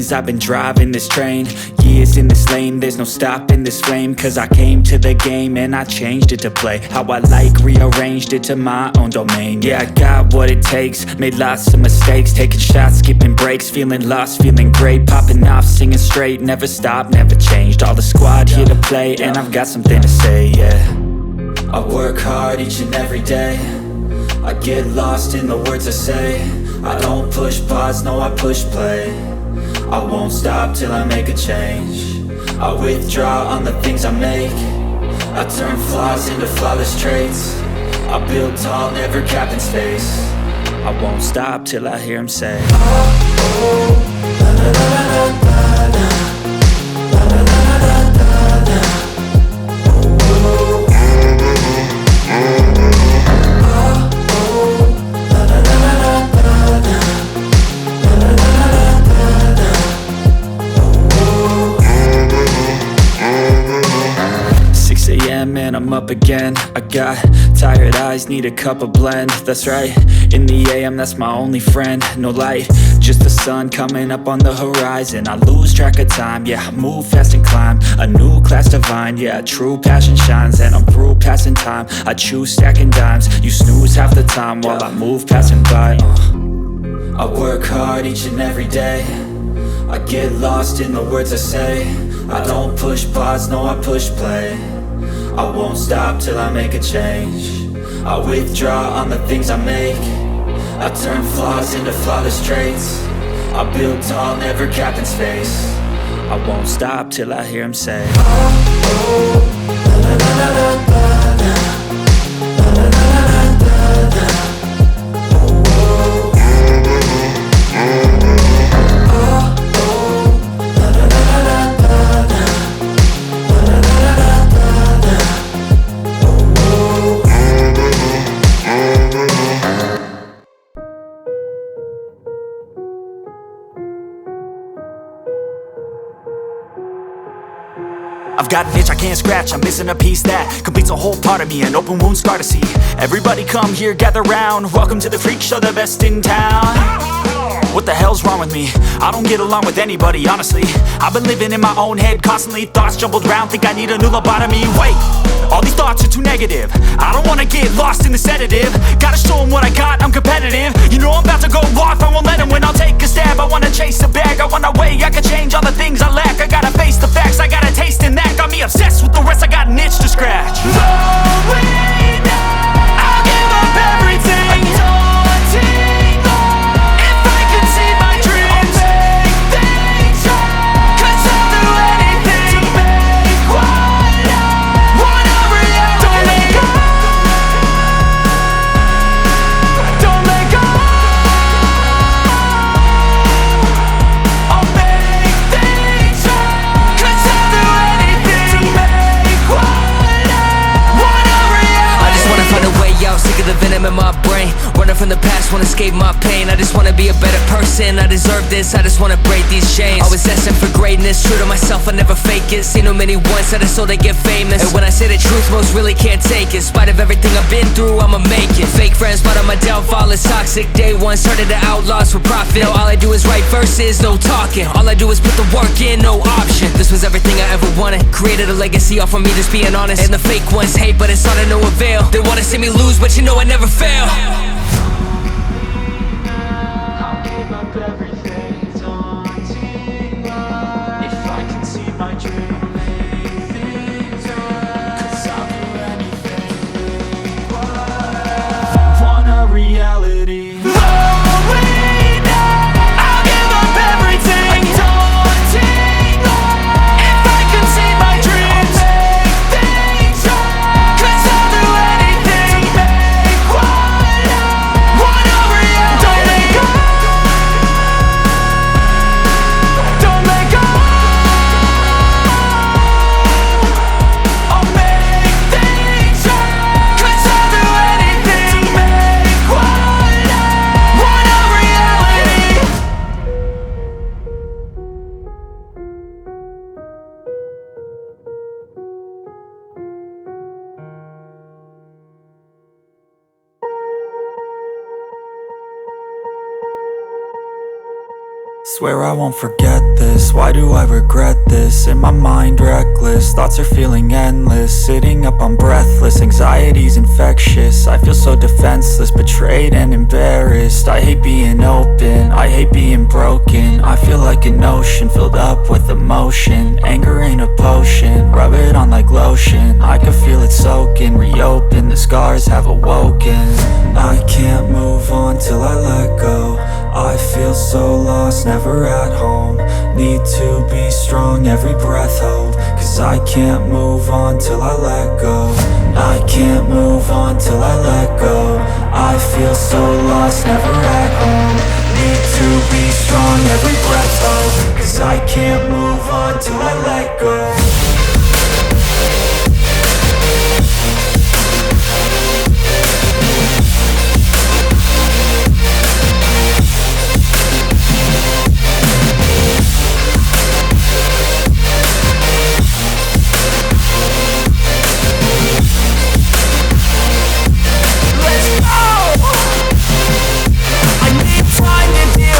years I've been driving this train, years in this lane, there's no stopping this flame. Cause I came to the game and I changed it to play how I like, rearranged it to my own domain. Yeah, I got what it takes, made lots of mistakes, taking shots, skipping breaks, feeling lost, feeling great, popping off, singing straight, never stopped, never changed. All the squad here to play and I've got something to say, yeah. I work hard each and every day, I get lost in the words I say. I don't push pause, no I push play. I won't stop till I make a change. I withdraw on the things I make. I turn flaws into flawless traits. I build tall, never capped in space. I won't stop till I hear him say, oh, oh, la la la la la la. And I'm up again. I got tired eyes, need a cup of blend. That's right, in the AM, that's my only friend. No light, just the sun coming up on the horizon. I lose track of time, yeah, I move fast and climb a new class divine, yeah, true passion shines. And I'm through passing time, I choose stacking dimes. You snooze half the time while I move passing by. I work hard each and every day, I get lost in the words I say. I don't push pause, no I push play. I won't stop till I make a change. I withdraw on the things I make. I turn flaws into flawless traits. I build tall, never capped in space. I won't stop till I hear him say, oh, oh, la la la la la la. La la la la la la. Oh, oh. Oh, oh, la la la la la la. La la la la la. I've got an itch I can't scratch, I'm missing a piece that completes a whole part of me, an open wound scar to see. Everybody come here, gather round, welcome to the freak show, the best in town. What the hell's wrong with me? I don't get along with anybody, honestly. I've been living in my own head constantly, thoughts jumbled round, think I need a new lobotomy. Wait, all these thoughts are too negative, I don't wanna get lost in the sedative. Gotta show them what I got, I'm competitive. You know I'm about to go off, I won't let them win, I'll take a stab. I wanna chase a bag, I wanna weigh, I can change all the things I lack. I gotta face the facts, I got a taste in that. Got me obsessed with the rest, I got an itch to scratch. Lonely now, I'll give up everything. Daunting all, if I could see my dreams, I'll make things right. 'Cause I'll do anything to make what I wanna reality. Don't let go, don't let go. I'll make things right. 'Cause I'll do anything to make what I wanna reality. I just wanna find a way out, sick of the venom in my brain. Running from the past, wanna escape my pain. I just wanna be a better person, I deserve this, I just wanna break these chains. Always asking for greatness, true to myself, I never fake it. Seen too many once, I just so they get famous. And when I say the truth, most really can't take it. In spite of everything I've been through, I'ma make it. Fake friends, but on my downfall is toxic. Day one, started to outlaws for profit. Now all I do is write verses, no talking. All I do is put the work in, no option. This was everything I ever wanted, created a legacy off of me, just being honest. And the fake ones hate, but it's all to no avail. They wanna see me lose, but you know I never fail. I'll give up everything, daunting all, if I can see my dream, make things right. 'Cause I'll do anything, make what I want a reality. Lonely now, I'll give up everything. Daunting all, if I can see my dreams, make things right. 'Cause I'll do anything to make what I Swear I won't forget this, why do I regret this? In my mind reckless, thoughts are feeling endless. Sitting up I'm breathless, anxiety's infectious. I feel so defenseless, betrayed and embarrassed. I hate being open, I hate being broken. I feel like an ocean filled up with emotion. Anger ain't a potion, rub it on like lotion. I can feel it soaking, reopen, the scars have awoken. I can't move on till I let go. I feel so lost, never at home. Need to be strong, every breath hold. Cause I can't move on till I let go. I can't move on till I let go. I feel so lost, never at home. Need to be strong, every breath hold. Cause I can't move on till I let go.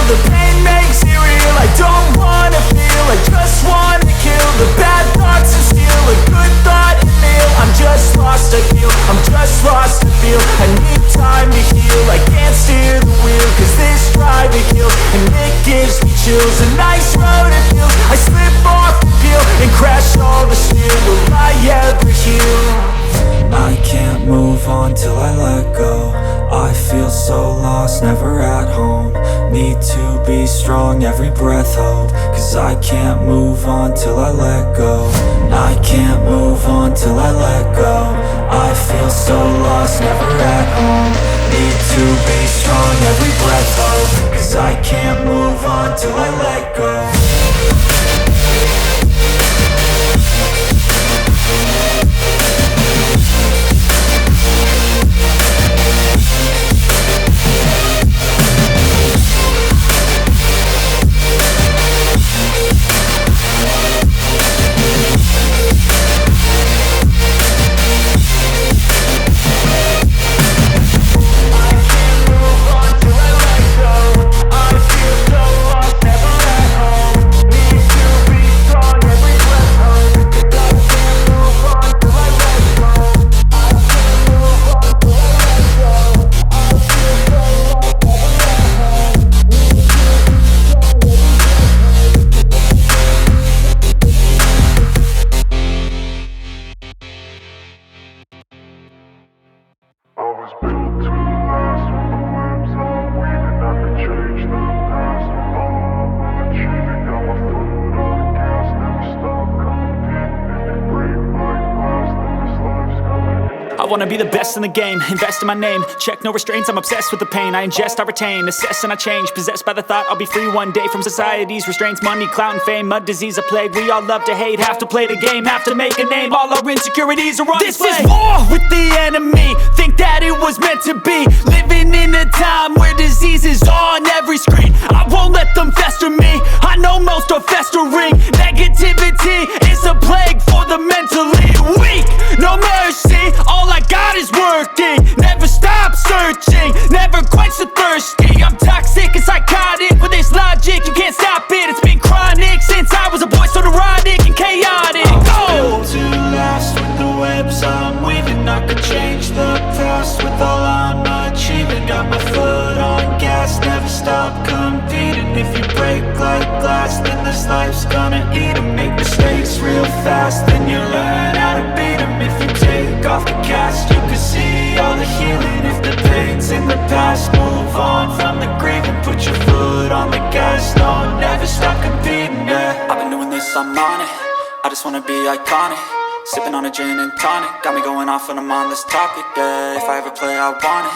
The pain makes it real, I don't wanna feel, I just wanna kill the bad thoughts and steal a good thought and meal. I'm just lost, I feel, I'm just lost, I feel. I need time to heal, I can't steer the wheel. Cause this drive it kills, and it gives me chills. A nice road it feels, I slip off the peel and crash all the steel. Will I ever heal? I can't move on till I let go. I feel so lost, never at home. Need to be strong, every breath hold. Cause I can't move on till I let go. I can't move on till I let go. I feel so lost, never at home. Need to be strong, every breath hold. Cause I can't move on till I let go. I wanna be the best in the game, invest in my name. Check no restraints, I'm obsessed with the pain. I ingest, I retain, assess and I change. Possessed by the thought I'll be free one day from society's restraints. Money, clout and fame, mud, disease, a plague. We all love to hate, have to play the game, have to make a name. All our insecurities are on display. This is war with the enemy, think that it was meant to be. Living in a time where disease is on every screen. I won't let them fester me, I know most are festering. Negativity is a plague for the mentally weak. No mercy, all I got is working. Never stop searching, never quench the thirsty. I'm toxic and psychotic, with this logic you can't stop it. It's been chronic since I was a boy, so neurotic and chaotic. Built to last with the webs I'm weaving. I could change the past with all I'm achieving. Got my foot on gas, never stop competing. If you break like glass, then this life's gonna eat 'em. Make mistakes real fast, then you learn how to beat 'em. If you take off the cast, you can see all the healing. If the pain's in the past, move on from the grave and put your foot on the gas. No, never stop competing, yeah. I've been doing this, I'm on it. I just wanna be iconic. Sipping on a gin and tonic, got me going off when I'm on this topic, yeah. If I ever play, I want it.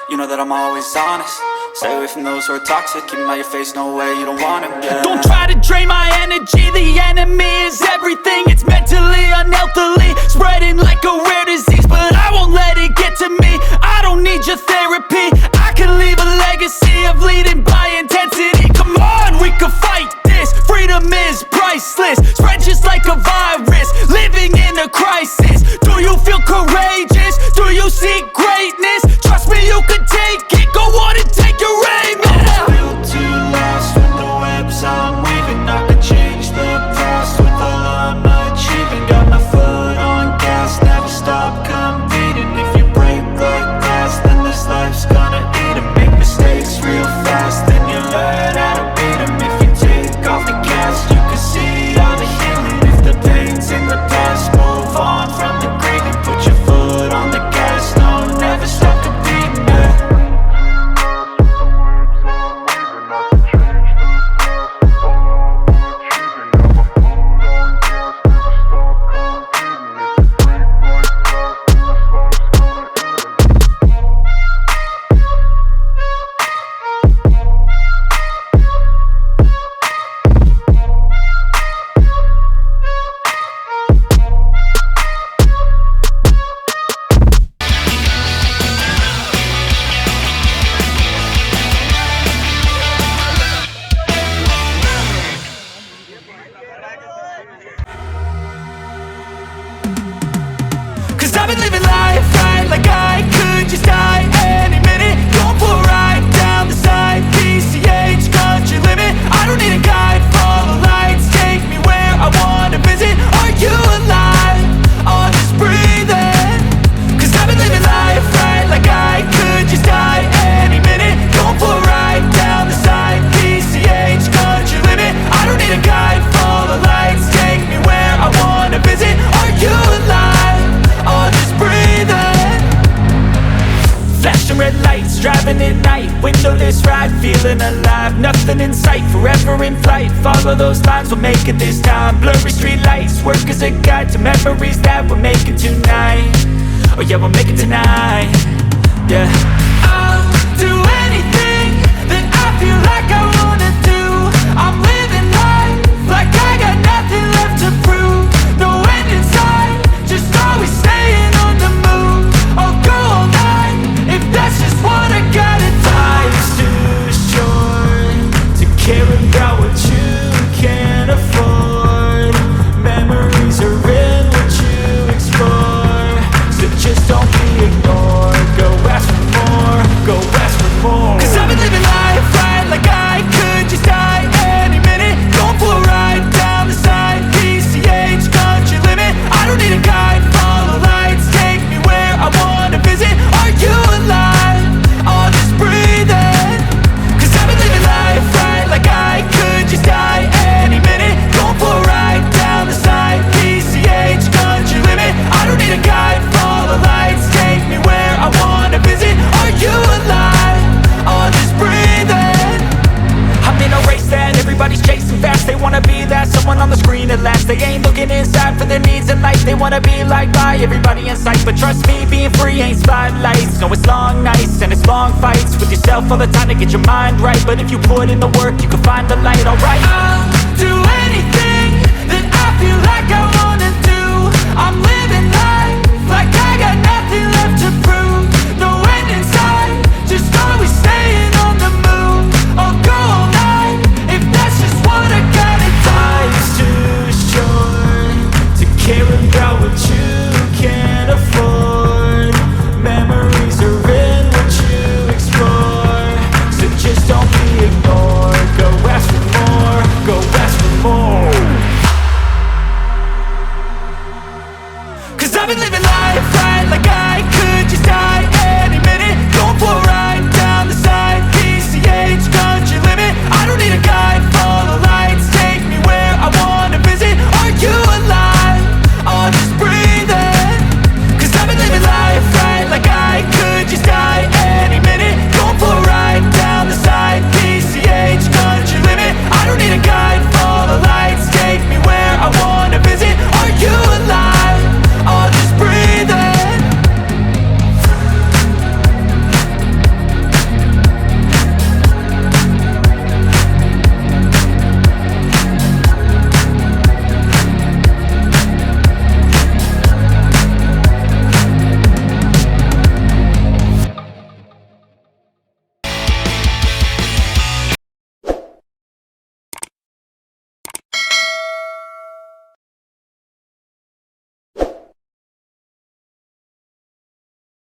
You know that I'm always honest. Stay away from those who are toxic. Keep 'em out your face, no way, you don't want 'em, yeah. Don't try to drain my energy. The enemy is everything. It's mentally, unhealthily, spreading like a rare disease. But I won't let it get to me. I don't need your therapy. I can leave a legacy of leading by intensity. Come on, we can fight this. Freedom is priceless, spread just like a virus. Living in a crisis. Do you feel courageous? Do you seek greatness? Trust me, you can take it. Go on and take your aim, yeah. I was built to last with the webs feeling alive. Nothing in sight, forever in flight. Follow those lines, we'll make it this time. Blurry street lights, work as a guide to memories that we're making tonight. Oh yeah, we'll make it tonight. Yeah, I'll do anything that I feel like I wanna do. I'm living life like I got nothing left to prove. No end in sight, just always staying on the move. I'll go all night if that's just what I gotta do. Life's too short to care about what you can't afford. Memories are in what you explore, so just don't be ignored. Go ask for more, go ask for more. Cause I've been living life right like I could just die any minute. Going for a ride down the side, PCH, country limit. I don't need a guide, follow lights, take me where I wanna visit. Are you alive? Or just breathing? Cause I've been living life right like I could just die any minute. Going for a ride down the side, PCH, country limit. I don't need a guide, follow lights, take me where I wanna visit. Are you alive? Or just breathing? I'm in a race that everybody's chasing fast. They wanna be that someone on the screen at last. They ain't looking inside for their needs in life. They wanna be liked by everybody in sight. But trust me, being free ain't spotlights. No, it's long nights and it's long fights with yourself all the time to get your mind right. But if you put in the work, you can find the light, alright. I'll do anything that I feel like I wanna do. I'm living life like I got nothing left to prove. No end in sight, just always staying on the move. I'll go all night if that's just what I gotta do. Life's too short to care about what you can't afford. Memories are in what you explore, so just don't be ignored.